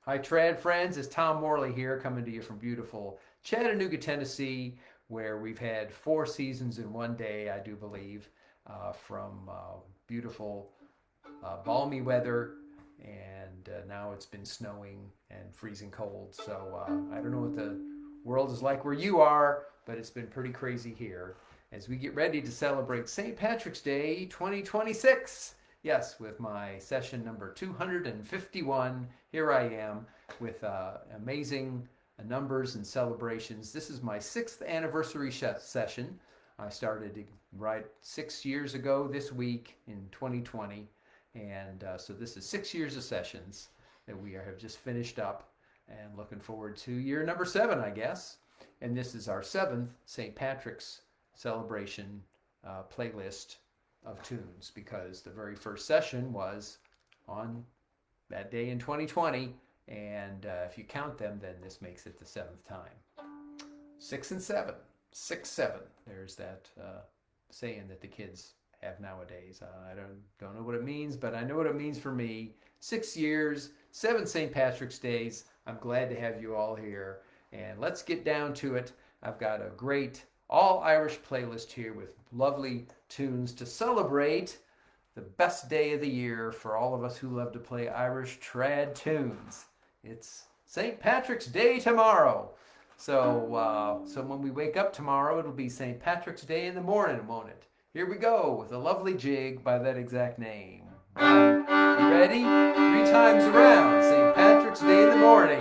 Hi, TRAD friends. It's Tom Morley here, coming to you from beautiful Chattanooga, Tennessee, where we've had 4 seasons in one day, I do believe, from beautiful, balmy weather, and now it's been snowing and freezing cold. So I don't know what the world is like where you are, but it's been pretty crazy here as we get ready to celebrate St. Patrick's Day 2026. Yes, with my session number 251, here I am with amazing numbers and celebrations. This is my 6th anniversary session. I started right 6 years ago this week in 2020, and so this is 6 years of sessions that we have just finished up, and looking forward to year number 7, I guess. And this is our 7th St. Patrick's celebration playlist of tunes, because the very first session was on that day in 2020, and if you count them, then this makes it the 7th time. 6 and 7, 6, 7. There's that saying that the kids have nowadays. I don't know what it means, but I know what it means for me. 6 years, 7 St. Patrick's Days. I'm glad to have you all here, and let's get down to it. I've got a great all-Irish playlist here with lovely tunes to celebrate the best day of the year for all of us who love to play Irish trad tunes. It's St. Patrick's Day tomorrow. So when we wake up tomorrow, it'll be St. Patrick's Day in the morning, won't it? Here we go with a lovely jig by that exact name. You ready? 3 times around, St. Patrick's Day in the morning.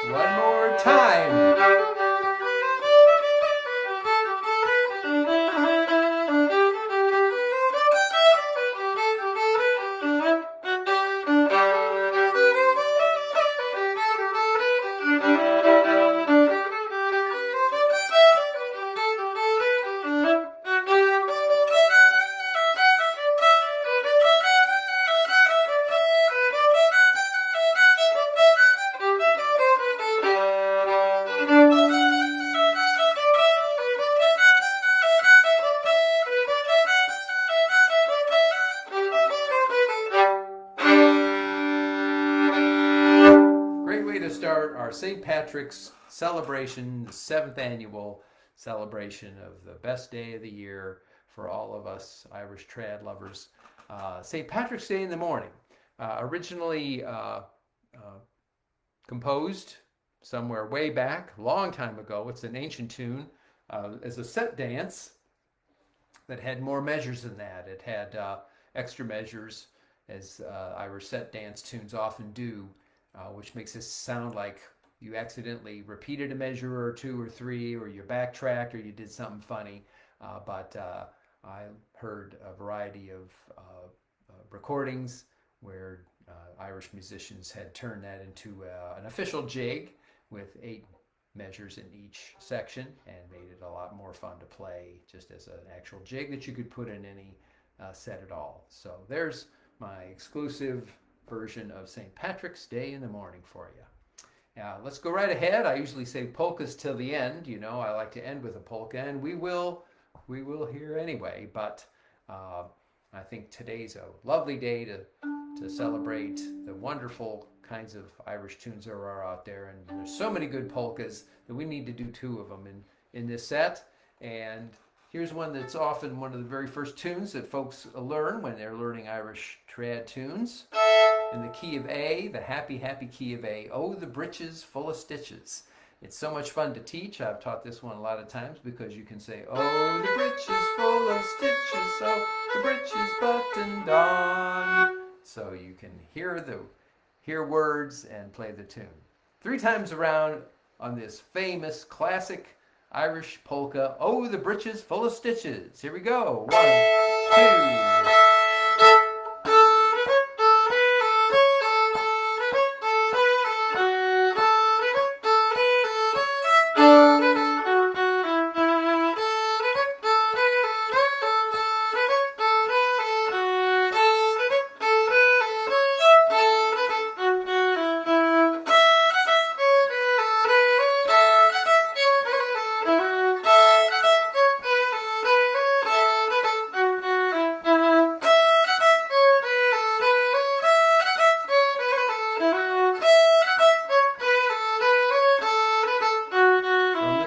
One more time. Great way to start our St. Patrick's celebration, the 7th annual celebration of the best day of the year for all of us Irish trad lovers. St. Patrick's Day in the morning. Originally composed somewhere way back, long time ago. It's an ancient tune as a set dance that had more measures than that. It had extra measures, as Irish set dance tunes often do, which makes it sound like you accidentally repeated a measure or 2 or 3, or you backtracked, or you did something funny. But I heard a variety of recordings where Irish musicians had turned that into an official jig with 8 measures in each section, and made it a lot more fun to play just as an actual jig that you could put in any set at all. So there's my exclusive version of St. Patrick's Day in the morning for you. Let's go right ahead. I usually say polkas till the end. You know, I like to end with a polka, and we will here anyway. But uh, I think today's a lovely day to celebrate the wonderful kinds of Irish tunes there are out there, and there's so many good polkas that we need to do two of them in this set. And here's one that's often one of the very first tunes that folks learn when they're learning Irish trad tunes. In the key of A, the happy, happy key of A. Oh, the Britches Full of Stitches. It's so much fun to teach. I've taught this one a lot of times because you can say, oh, the britches full of stitches, oh, the britches buttoned on. So you can hear words and play the tune. 3 times around on this famous classic Irish polka, oh, the britches full of stitches. Here we go. 1, 2.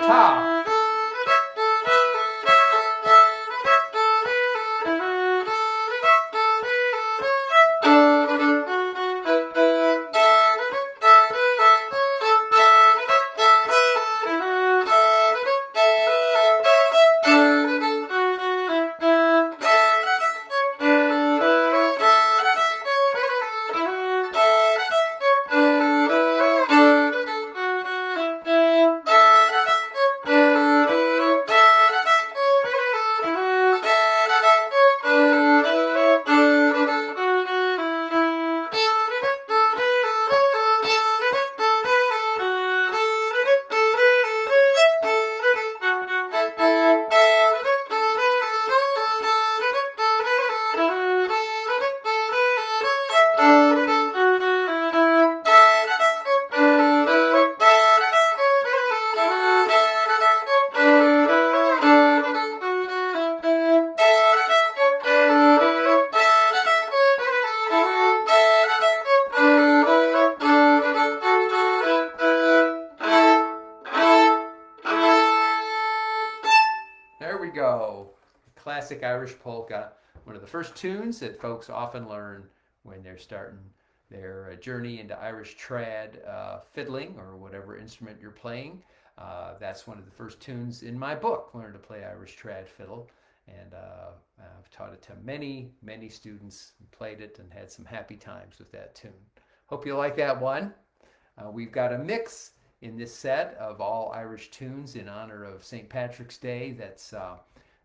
Top. There we go. Classic Irish polka. One of the first tunes that folks often learn when they're starting their journey into Irish trad fiddling or whatever instrument you're playing. That's one of the first tunes in my book, Learn to Play Irish Trad Fiddle. And I've taught it to many, many students, played it and had some happy times with that tune. Hope you like that one. We've got a mix in this set of all Irish tunes in honor of St. Patrick's Day. That's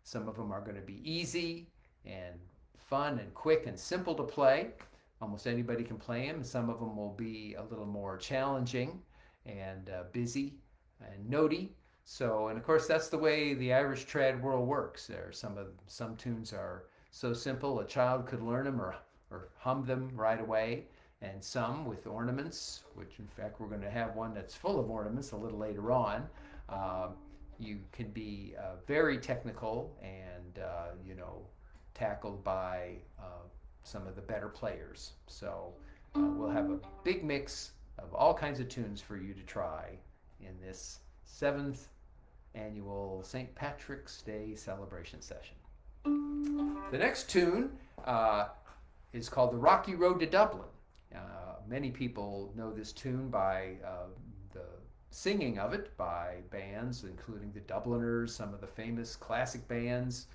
some of them are going to be easy and fun and quick and simple to play. Almost anybody can play them. Some of them will be a little more challenging and busy and notey. So, and of course, that's the way the Irish trad world works. There, some tunes are so simple a child could learn them or hum them right away. And some with ornaments, which in fact we're going to have one that's full of ornaments a little later on. You can be very technical and tackled by some of the better players. So we'll have a big mix of all kinds of tunes for you to try in this 7th annual St. Patrick's Day celebration session. The next tune is called the Rocky Road to Dublin. Many people know this tune by the singing of it by bands, including the Dubliners, some of the famous classic bands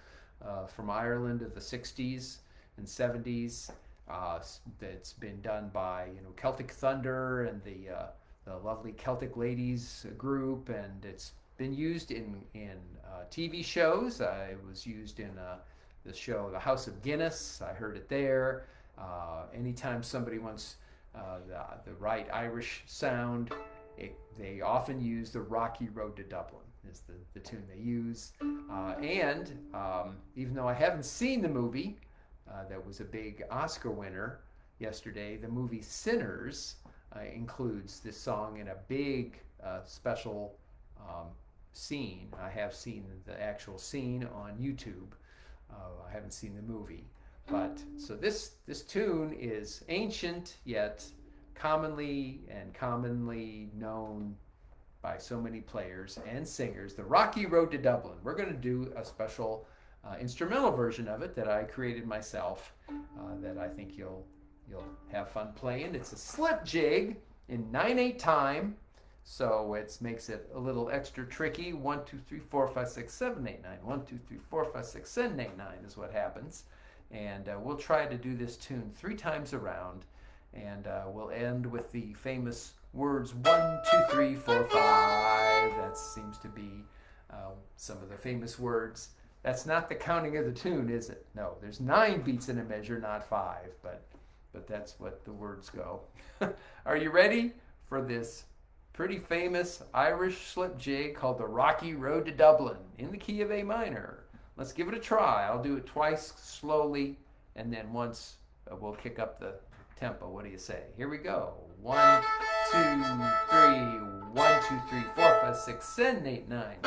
from Ireland of the 60s and 70s. It's been done by Celtic Thunder and the lovely Celtic Ladies group, and it's been used in TV shows. It was used in the show The House of Guinness. I heard it there. Anytime somebody wants the right Irish sound, they often use the Rocky Road to Dublin is the tune they use. And even though I haven't seen the movie, that was a big Oscar winner yesterday, the movie Sinners includes this song in a big special um, scene. I have seen the actual scene on YouTube. I haven't seen the movie. But so this tune is ancient yet commonly known by so many players and singers. The Rocky Road to Dublin. We're going to do a special instrumental version of it that I created myself. That I think you'll have fun playing. It's a slipjig in 9/8 time, so it makes it a little extra tricky. 1 2 3 4 5 6 7 8 9. 1 2 3 4 5 6 7 8 9 is what happens. And we'll try to do this tune 3 times around, and we'll end with the famous words 1 2 3 4 5. That seems to be some of the famous words. That's not the counting of the tune, is it? No, there's 9 beats in a measure, not 5, but that's what the words go. Are you ready for this pretty famous Irish slipjig called the Rocky Road to Dublin in the key of A minor? Let's give it a try. I'll do it twice slowly, and then once we'll kick up the tempo. What do you say? Here we go. 1 2 3. 1 2 3 4 5 6 7 8 9.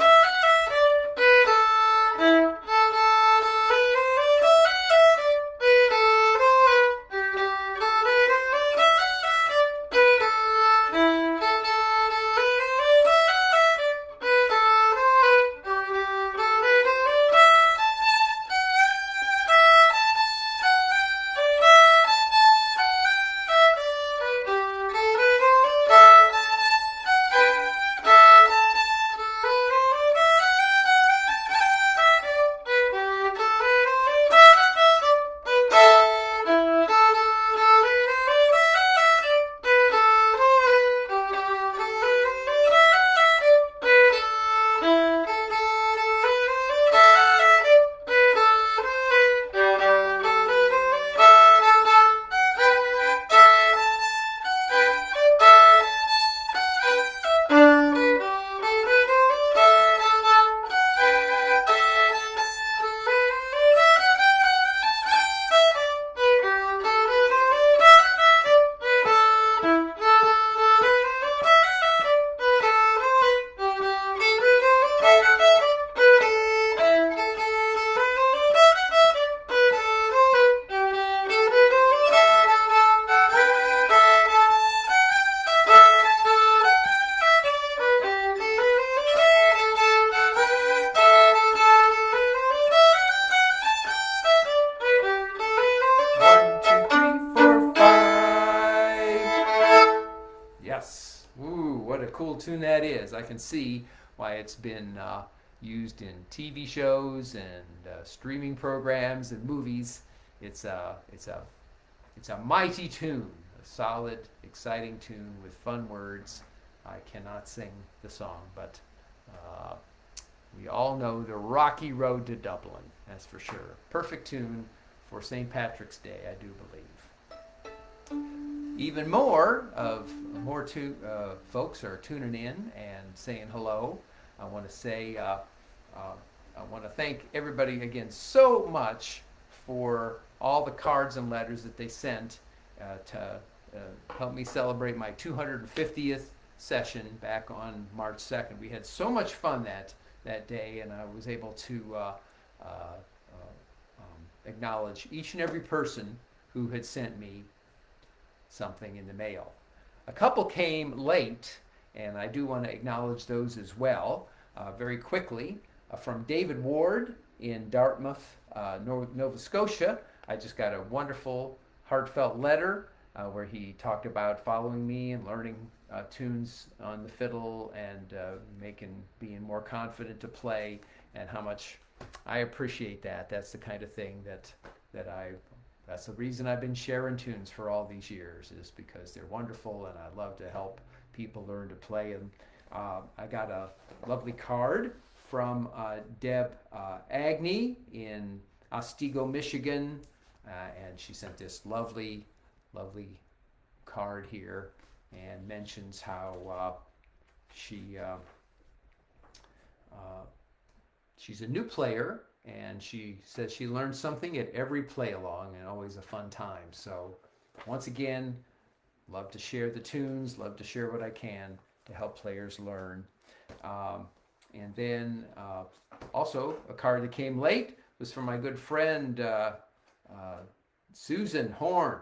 Cool tune that is. I can see why it's been used in TV shows and streaming programs and movies. It's a mighty tune, a solid, exciting tune with fun words. I cannot sing the song, but we all know the Rocky Road to Dublin. That's for sure. Perfect tune for St. Patrick's Day, I do believe. Even more folks are tuning in and saying hello. I want to say, I want to thank everybody again so much for all the cards and letters that they sent to help me celebrate my 250th session back on March 2nd. We had so much fun that day, and I was able to acknowledge each and every person who had sent me something in the mail. A couple came late, and I do want to acknowledge those as well. Very quickly, from David Ward in Dartmouth, Nova Scotia. I just got a wonderful, heartfelt letter where he talked about following me and learning tunes on the fiddle and being more confident to play, and how much I appreciate that. That's the kind of thing that's the reason I've been sharing tunes for all these years, is because they're wonderful and I love to help people learn to play. And I got a lovely card from Deb Agnew in Otsego, Michigan, and she sent this lovely card here and mentions how she's a new player, and she says she learns something at every play along, and always a fun time. So once again, love to share the tunes, love to share what I can to help players learn. And then also a card that came late was from my good friend Susan Horn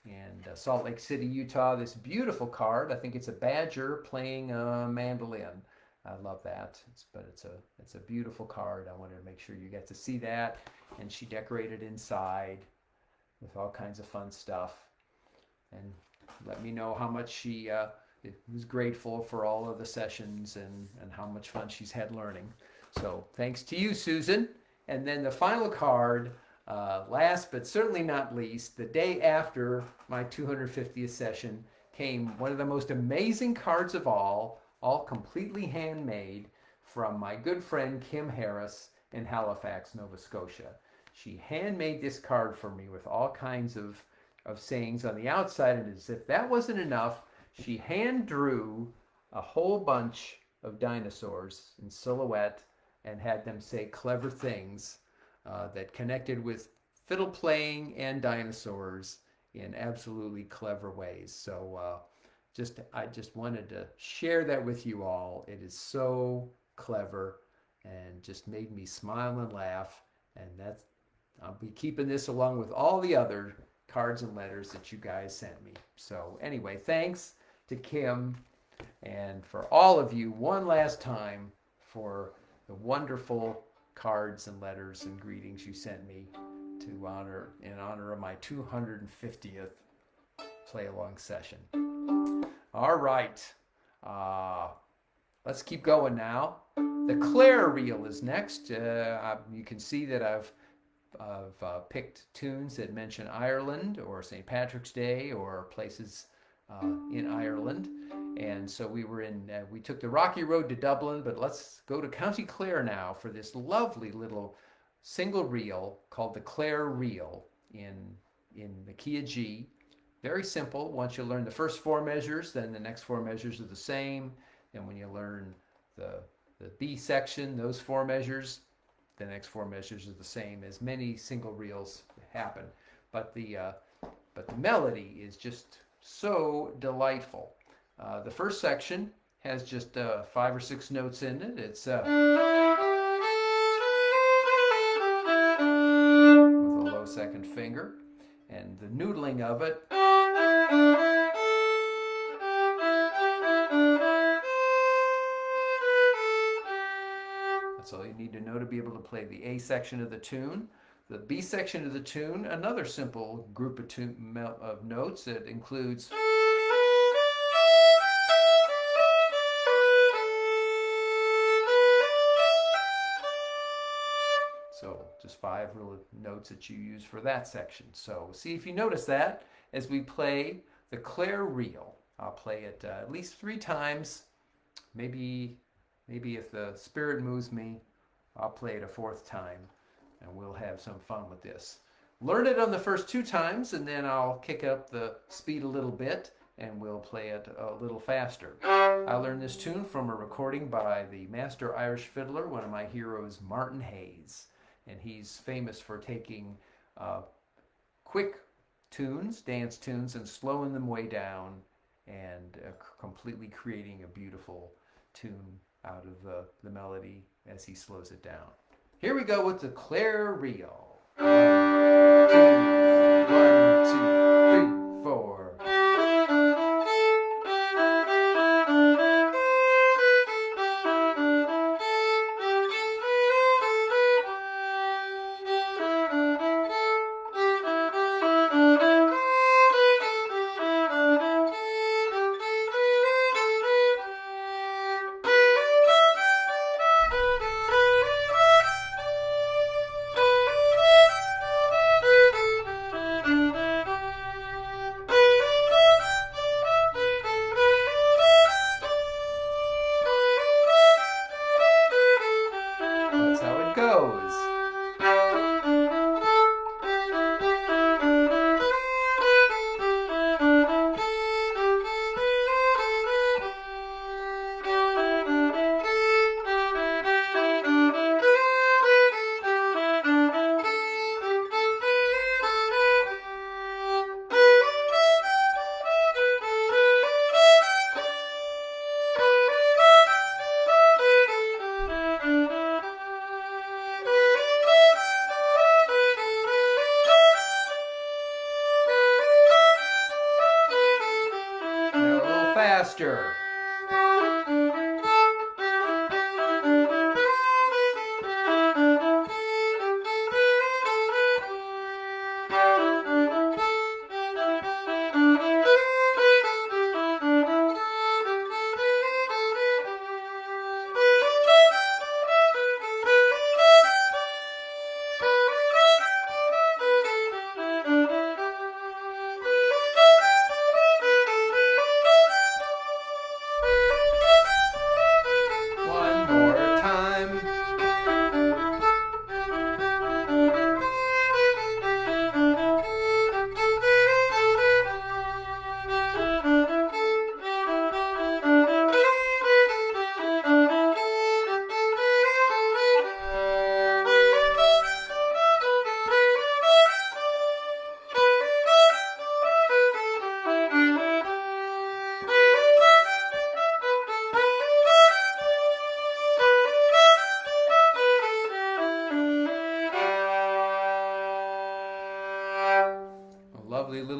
in Salt Lake City, Utah. This beautiful card. I think it's a badger playing a mandolin. I love that. It's a beautiful card. I wanted to make sure you get to see that. And she decorated inside with all kinds of fun stuff. And let me know how much she was grateful for all of the sessions and how much fun she's had learning. So thanks to you, Susan. And then the final card, last but certainly not least, the day after my 250th session came one of the most amazing cards of all completely handmade from my good friend Kim Harris in Halifax, Nova Scotia. She handmade this card for me with all kinds of sayings on the outside, and as if that wasn't enough, she hand drew a whole bunch of dinosaurs in silhouette and had them say clever things that connected with fiddle playing and dinosaurs in absolutely clever ways. So I just wanted to share that with you all. It is so clever and just made me smile and laugh. And I'll be keeping this along with all the other cards and letters that you guys sent me. So anyway, thanks to Kim and for all of you one last time for the wonderful cards and letters and greetings you sent me in honor of my 250th play along session. All right, let's keep going now. The Clare Reel is next. You can see that I've picked tunes that mention Ireland or St. Patrick's Day or places in Ireland. And so we took the Rocky Road to Dublin, but let's go to County Clare now for this lovely little single reel called the Clare Reel in the key of G. Very simple. Once you learn the first four measures, then the next four measures are the same. And when you learn the B section, those four measures, the next four measures are the same, as many single reels happen. But the melody is just so delightful. The first section has just 5 or 6 notes in it. It's with a low second finger, and the noodling of it that's all you need to know to be able to play the A section of the tune. The B section of the tune, another simple group of notes that includes just 5 real notes that you use for that section. So see if you notice that as we play the Clare Reel. I'll play it at least 3 times. Maybe if the spirit moves me, I'll play it a 4th time, and we'll have some fun with this. Learn it on the first 2 times, and then I'll kick up the speed a little bit, and we'll play it a little faster. I learned this tune from a recording by the master Irish fiddler, one of my heroes, Martin Hayes. And he's famous for taking quick tunes, dance tunes, and slowing them way down and completely creating a beautiful tune out of the melody as he slows it down. Here we go with the Clare Reel. 1, 2, 1, 2, 3, 4.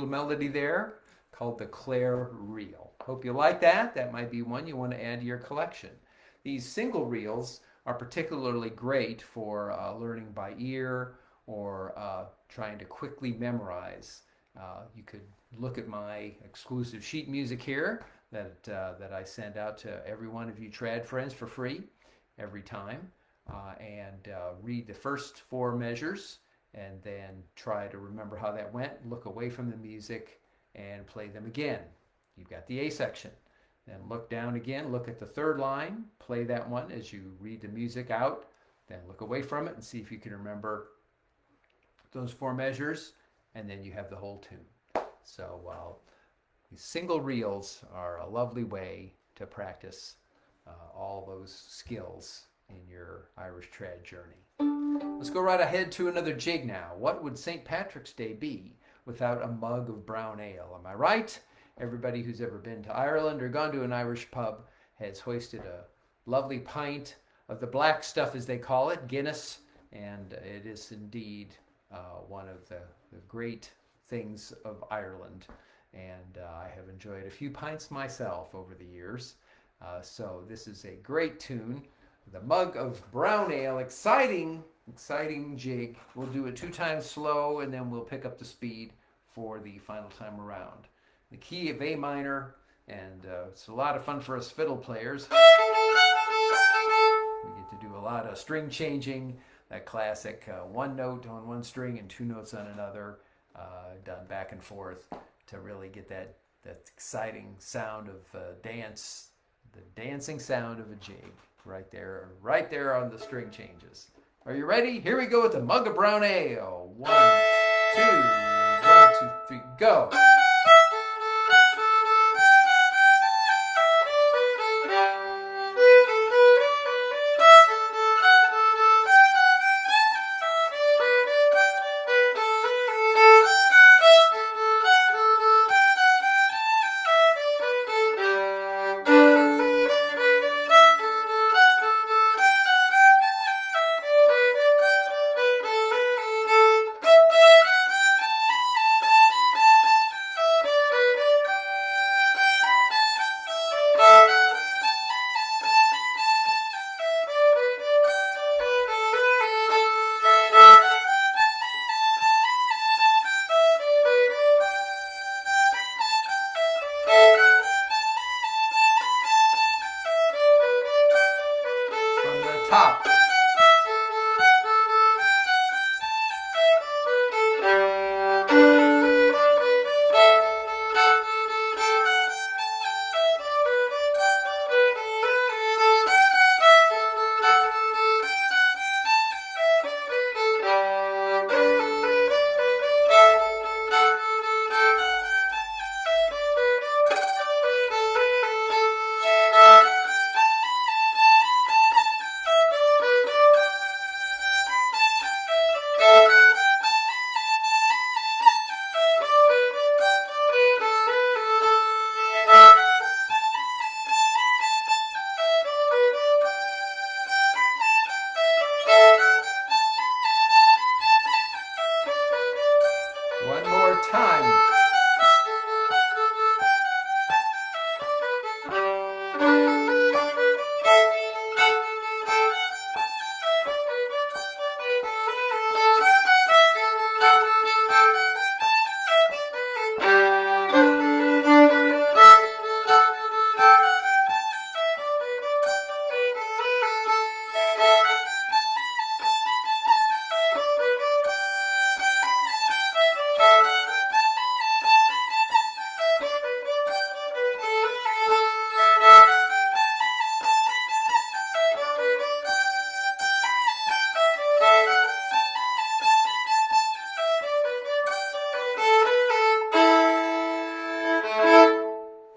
little melody there called the Clare Reel. Hope you like that. That might be one you want to add to your collection. These single reels are particularly great for learning by ear or trying to quickly memorize. You could look at my exclusive sheet music here that I send out to every one of you TRAD friends for free every time, and read the first 4 measures and then try to remember how that went, look away from the music and play them again. You've got the A section. Then look down again, look at the 3rd line, play that one as you read the music out, then look away from it and see if you can remember those 4 measures, and then you have the whole tune. So these single reels are a lovely way to practice all those skills in your Irish trad journey. Let's go right ahead to another jig now. What would St. Patrick's Day be without a mug of brown ale? Am I right? Everybody who's ever been to Ireland or gone to an Irish pub has hoisted a lovely pint of the black stuff, as they call it, Guinness, and it is indeed one of the great things of Ireland. And I have enjoyed a few pints myself over the years. So this is a great tune. The Mug of Brown Ale, exciting jig. We'll do it 2 times slow and then we'll pick up the speed for the final time around. The key of A minor, and it's a lot of fun for us fiddle players. We get to do a lot of string changing, that classic 1 note on 1 string and 2 notes on another, done back and forth to really get that exciting sound of dance, the dancing sound of a jig right there on the string changes. Are you ready? Here we go with the Mug of Brown Ale. 1, 2, 1, 2, 3, go. Top. One more time.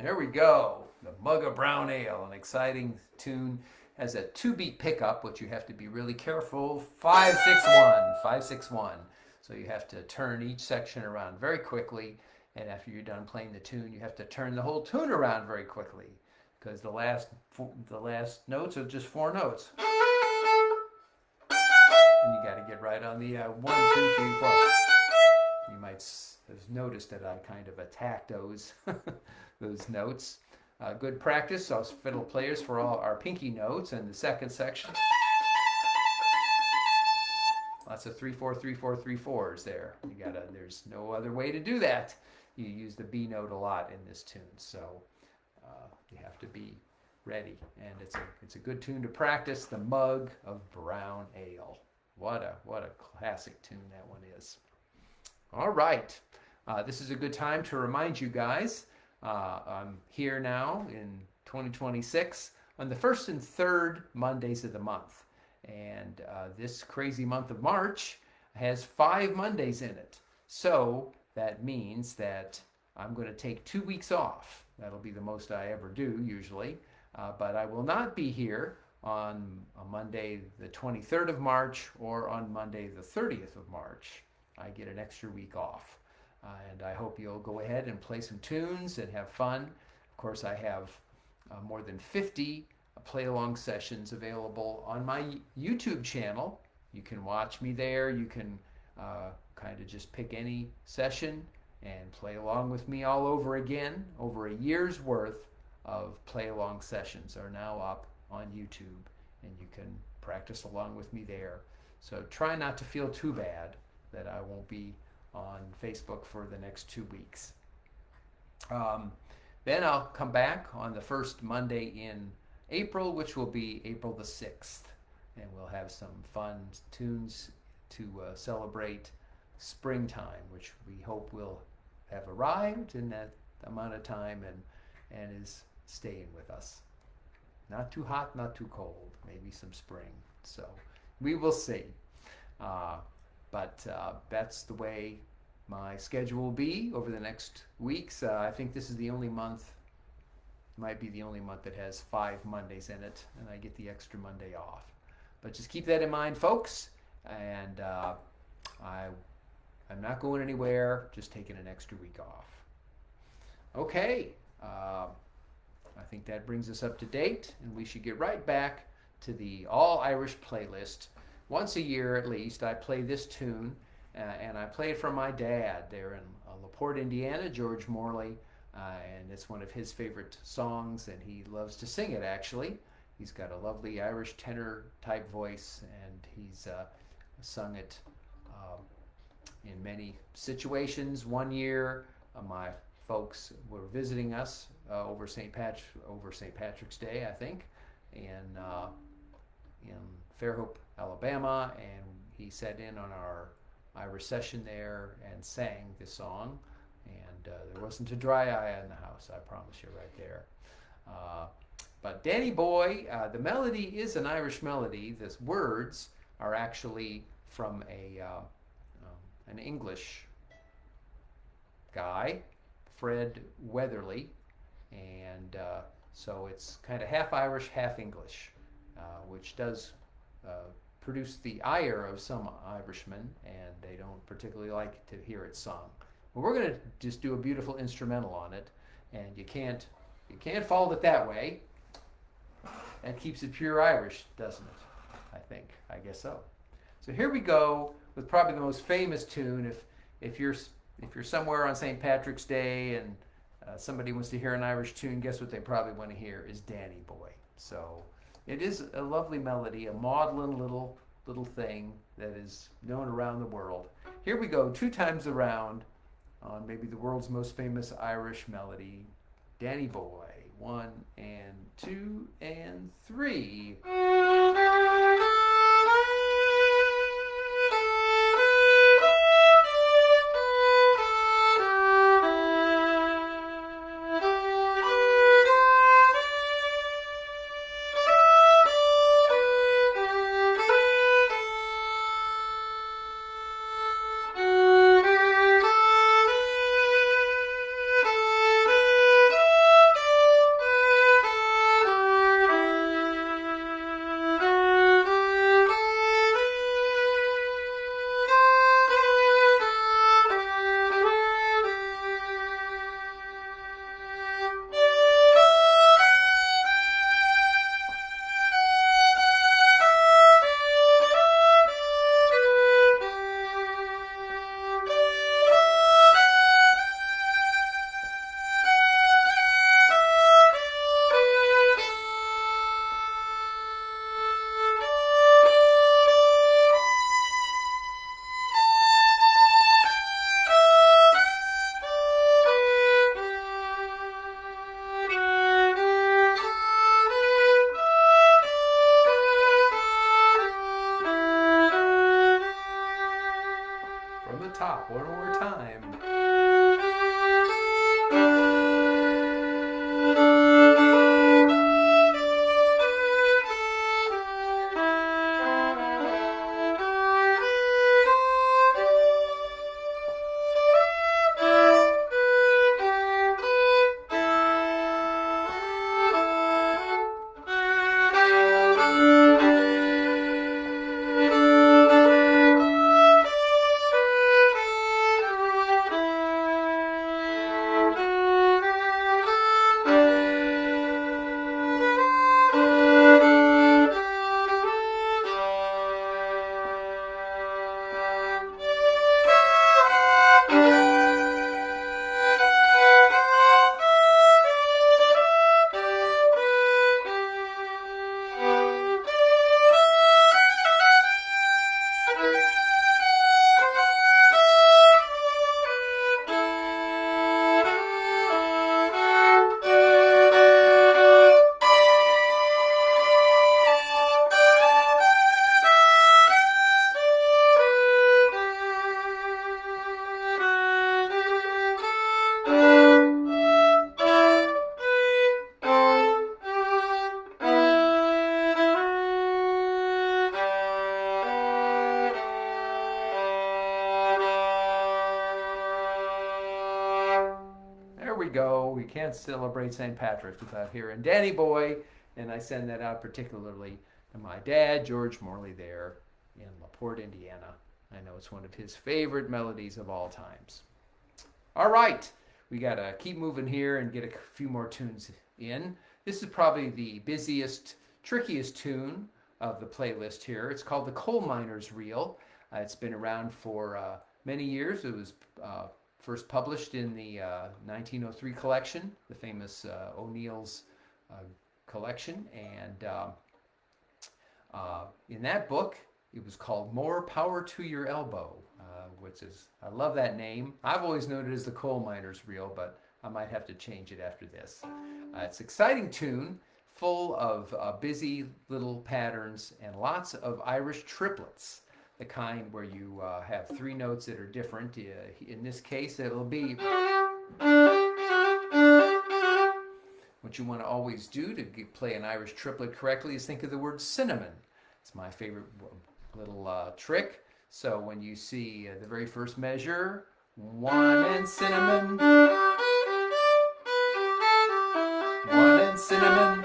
There we go. The Mug of Brown Ale, an exciting tune. Has a 2-beat pickup, which you have to be really careful. 5, 6, 1, 5, 6, 1. So you have to turn each section around very quickly, and after you're done playing the tune, you have to turn the whole tune around very quickly, because the last notes are just 4 notes. And you got to get right on the 1, 2, 3, 4. You might have noticed that I kind of attacked those those notes. Good practice, us fiddle players, for all our pinky notes. And the second section, lots of 3/4, 3/4, 3/4s there. There's no other way to do that. You use the B note a lot in this tune, so you have to be ready. And it's a good tune to practice. The Mug of Brown Ale. What a classic tune that one is. All right, this is a good time to remind you guys. I'm here now in 2026 on the first and third Mondays of the month. And this crazy month of March has 5 Mondays in it. So that means that I'm going to take 2 weeks off. That'll be the most I ever do usually. But I will not be here on Monday the 23rd of March or on Monday the 30th of March. I get an extra week off. And I hope you'll go ahead and play some tunes and have fun. Of course, I have more than 50 play-along sessions available on my YouTube channel. You can watch me there. You can kind of just pick any session and play along with me all over again. Over a year's worth of play-along sessions are now up on YouTube, and you can practice along with me there. So try not to feel too bad that I won't be on Facebook for the next 2 weeks. Then I'll come back on the first Monday in April, which will be April the 6th, and we'll have some fun tunes to celebrate springtime, which we hope will have arrived in that amount of time and is staying with us. Not too hot, not too cold, maybe some spring. So we will see. But that's the way my schedule will be over the next weeks. I think this is the only month, might be the only month that has 5 Mondays in it, and I get the extra Monday off. But just keep that in mind, folks. And I'm not going anywhere, just taking an extra week off. Okay, I think that brings us up to date, and we should get right back to the All Irish playlist. Once a year at least, I play this tune, and I play it for my dad there in LaPorte, Indiana, George Morley, and it's one of his favorite songs, and he loves to sing it, actually. He's got a lovely Irish tenor-type voice, and he's sung it in many situations. One year, my folks were visiting us over St. Patrick's Day, I think, in Fairhope, Alabama, and he sat in on our Irish session there and sang this song, and there wasn't a dry eye in the house, I promise you right there. But Danny Boy, the melody is an Irish melody. The words are actually from an English guy, Fred Weatherly, and so it's kind of half Irish, half English, which does produce the ire of some Irishmen, and they don't particularly like to hear it sung. But we're going to just do a beautiful instrumental on it, and you can't fault it that way. That keeps it pure Irish, doesn't it? I guess so. So here we go with probably the most famous tune. If you're somewhere on St. Patrick's Day and somebody wants to hear an Irish tune, guess what they probably want to hear is Danny Boy. So it is a lovely melody, a maudlin little thing that is known around the world. Here we go, 2 times around on maybe the world's most famous Irish melody, Danny Boy. 1 and 2 and 3. top one more time. There we go. We can't celebrate St. Patrick's without hearing Danny Boy, and I send that out particularly to my dad, George Morley, there in LaPorte, Indiana. I know it's one of his favorite melodies of all times. All right, we got to keep moving here and get a few more tunes in. This is probably the busiest, trickiest tune of the playlist here. It's called the Coalminer's Reel. It's been around for many years. It was first published in the 1903 collection, the famous O'Neill's collection. And in that book, it was called More Power to Your Elbow, which is, I love that name. I've always known it as the Coalminer's Reel, but I might have to change it after this. It's an exciting tune, full of busy little patterns and lots of Irish triplets. The kind where you have three notes that are different. In this case, it'll be... What you want to always do to play an Irish triplet correctly is think of the word cinnamon. It's my favorite little trick. So when you see the very first measure, one and cinnamon, one and cinnamon,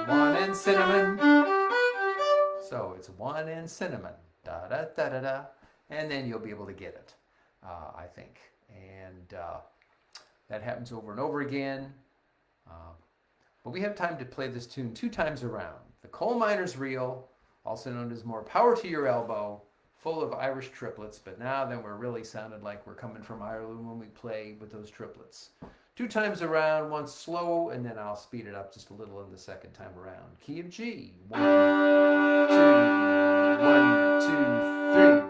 one and cinnamon. So it's one and cinnamon, da da da da da, and then you'll be able to get it, I think. And that happens over and over again. But we have time to play this tune two times around. The Coalminer's Reel, also known as More Power to Your Elbow, full of Irish triplets. But now then we're really sounded like we're coming from Ireland when we play with those triplets. Two times around, once slow, and then I'll speed it up just a little in the second time around. Key of G. 1, 2, 1, 2, 3.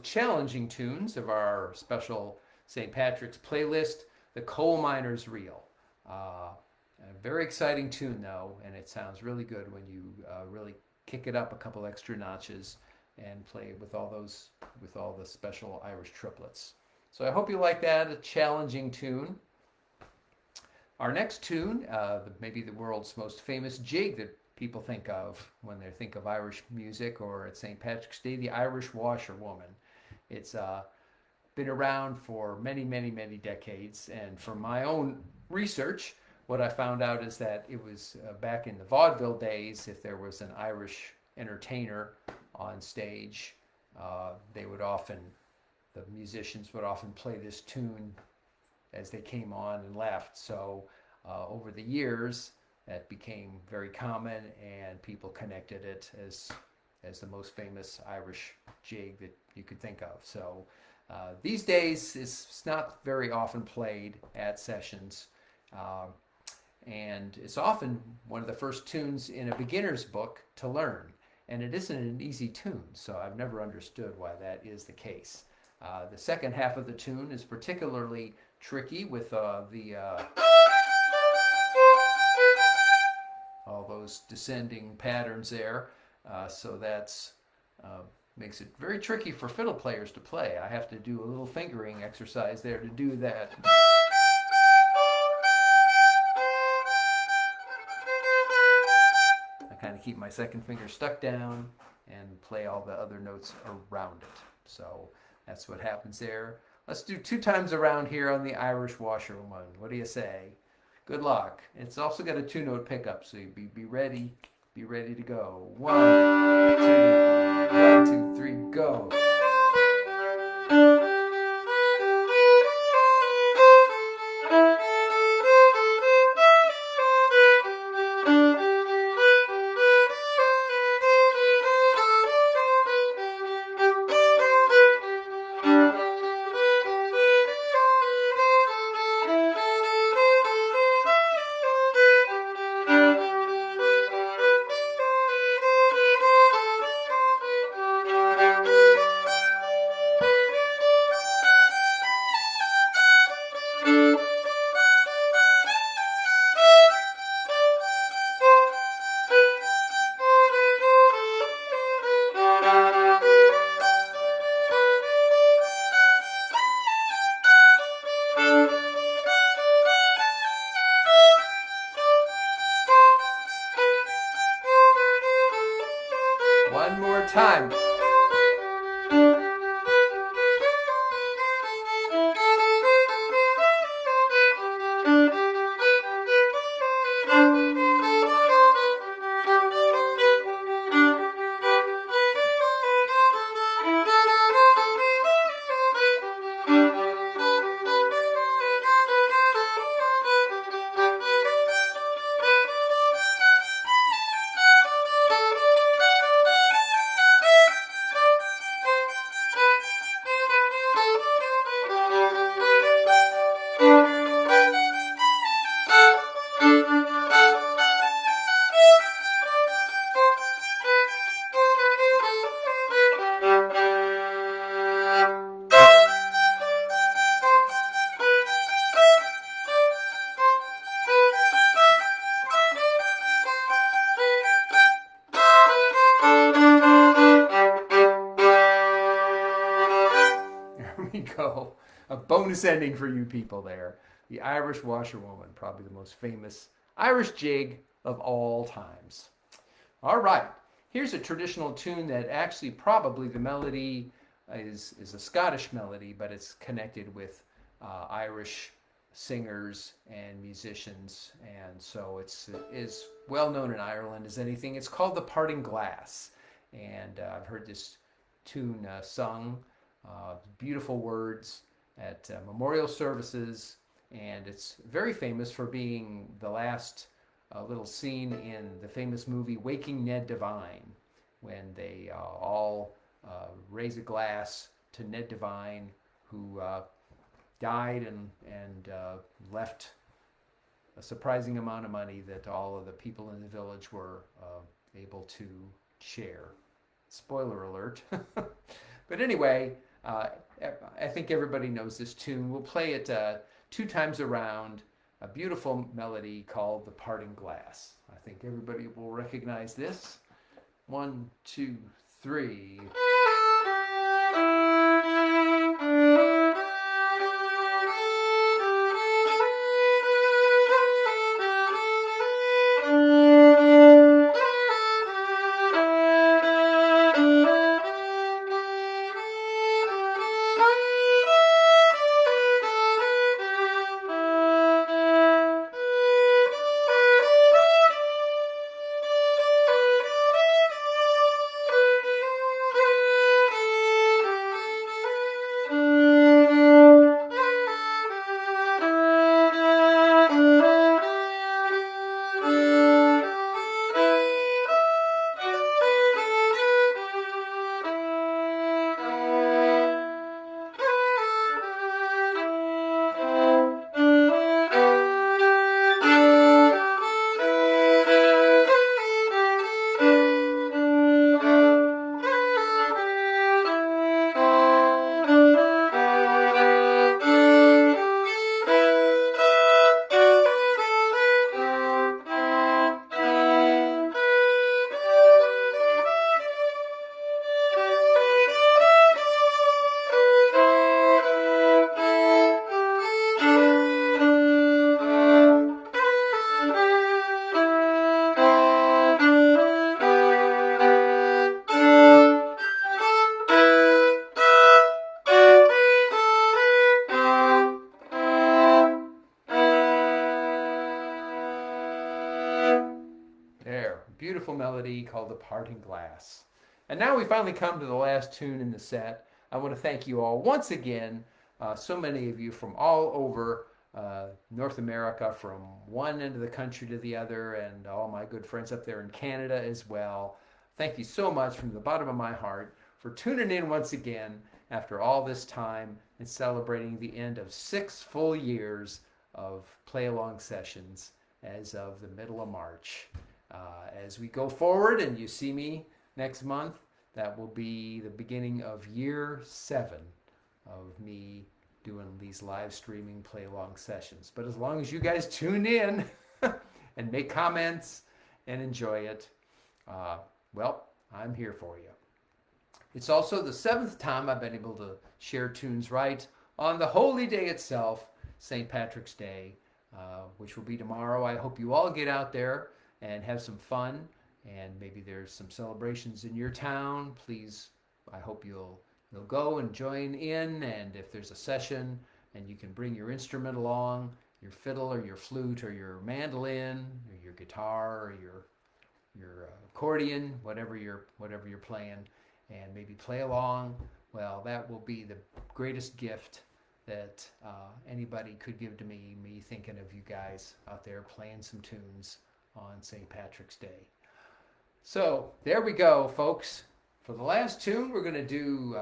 challenging tunes of our special St. Patrick's playlist, the Coalminer's Reel. A very exciting tune though, and it sounds really good when you really kick it up a couple extra notches and play with all the special Irish triplets. So I hope you like that, a challenging tune. Our next tune, maybe the world's most famous jig that people think of when they think of Irish music or at St. Patrick's Day, the Irish Washerwoman. It's been around for many, many, many decades, and from my own research, what I found out is that it was back in the vaudeville days, if there was an Irish entertainer on stage, the musicians would often play this tune as they came on and left. So over the years, that became very common, and people connected it as the most famous Irish jig that you could think of. So these days, it's not very often played at sessions. And it's often one of the first tunes in a beginner's book to learn. And it isn't an easy tune, so I've never understood why that is the case. The second half of the tune is particularly tricky with all those descending patterns there. So that's makes it very tricky for fiddle players to play. I have to do a little fingering exercise there to do that. Kind of keep my second finger stuck down and play all the other notes around it. So that's what happens there. Let's do 2 times around here on the Irish Washerwoman. What do you say? Good luck. It's also got a 2-note pickup, so you be ready to go. 1, 2, 3, go. One more time. Go. A bonus ending for you people there. The Irish Washerwoman, probably the most famous Irish jig of all times. All right, here's a traditional tune that actually probably the melody is a Scottish melody, but it's connected with Irish singers and musicians, and so it's as well known in Ireland as anything. It's called The Parting Glass, and I've heard this tune sung. Beautiful words at memorial services, and it's very famous for being the last little scene in the famous movie Waking Ned Devine, when they all raise a glass to Ned Devine, who died and left a surprising amount of money that all of the people in the village were able to share. Spoiler alert. But anyway, Uh, I think everybody knows this tune. We'll play it 2 times around. A beautiful melody called The Parting Glass. I think everybody will recognize this. 1, 2, 3. There, beautiful melody called The Parting Glass. And now we finally come to the last tune in the set. I want to thank you all once again, so many of you from all over North America, from one end of the country to the other, and all my good friends up there in Canada as well. Thank you so much from the bottom of my heart for tuning in once again after all this time and celebrating the end of 6 full years of play-along sessions as of the middle of March. As we go forward and you see me next month, that will be the beginning of year 7 of me doing these live streaming play-along sessions. But as long as you guys tune in and make comments and enjoy it, well, I'm here for you. It's also the 7th time I've been able to share tunes right on the holy day itself, St. Patrick's Day, which will be tomorrow. I hope you all get out there and have some fun, and maybe there's some celebrations in your town. Please, I hope you'll go and join in, and if there's a session and you can bring your instrument along, your fiddle or your flute or your mandolin or your guitar or your accordion, whatever you're playing, and maybe play along, well, that will be the greatest gift that anybody could give to me thinking of you guys out there playing some tunes on St. Patrick's Day. So there we go, folks. For the last tune, we're going to do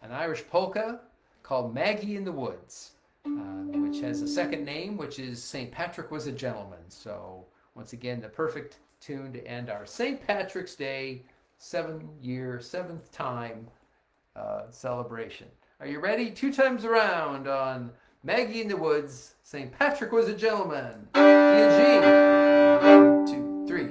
an Irish polka called Maggie in the Woods, which has a second name, which is St. Patrick Was a Gentleman. So once again, the perfect tune to end our St. Patrick's Day 7th time celebration. Are you ready? 2 times around on Maggie in the Woods, St. Patrick Was a Gentleman. G and G. 1, 2, 3.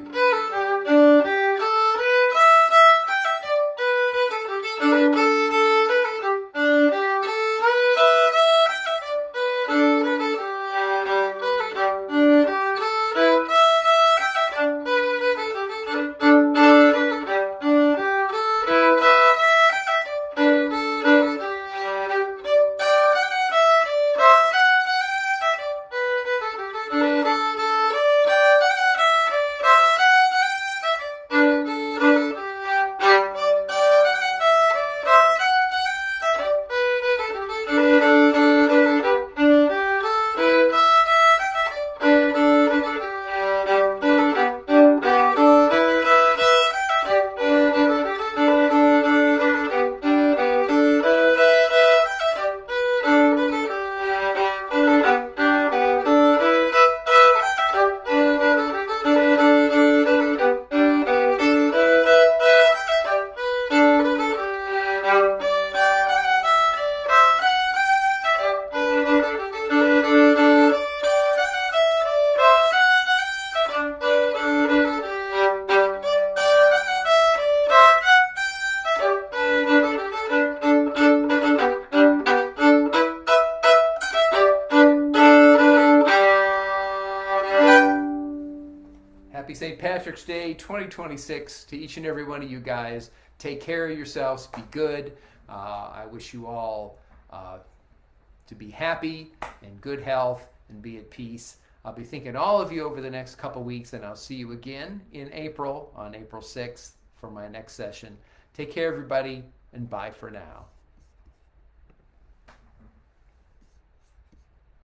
Happy St. Patrick's Day 2026 to each and every one of you guys. Take care of yourselves. Be good. I wish you all to be happy, in good health, and be at peace. I'll be thinking all of you over the next couple weeks, and I'll see you again in April, on April 6th, for my next session. Take care, everybody, and bye for now.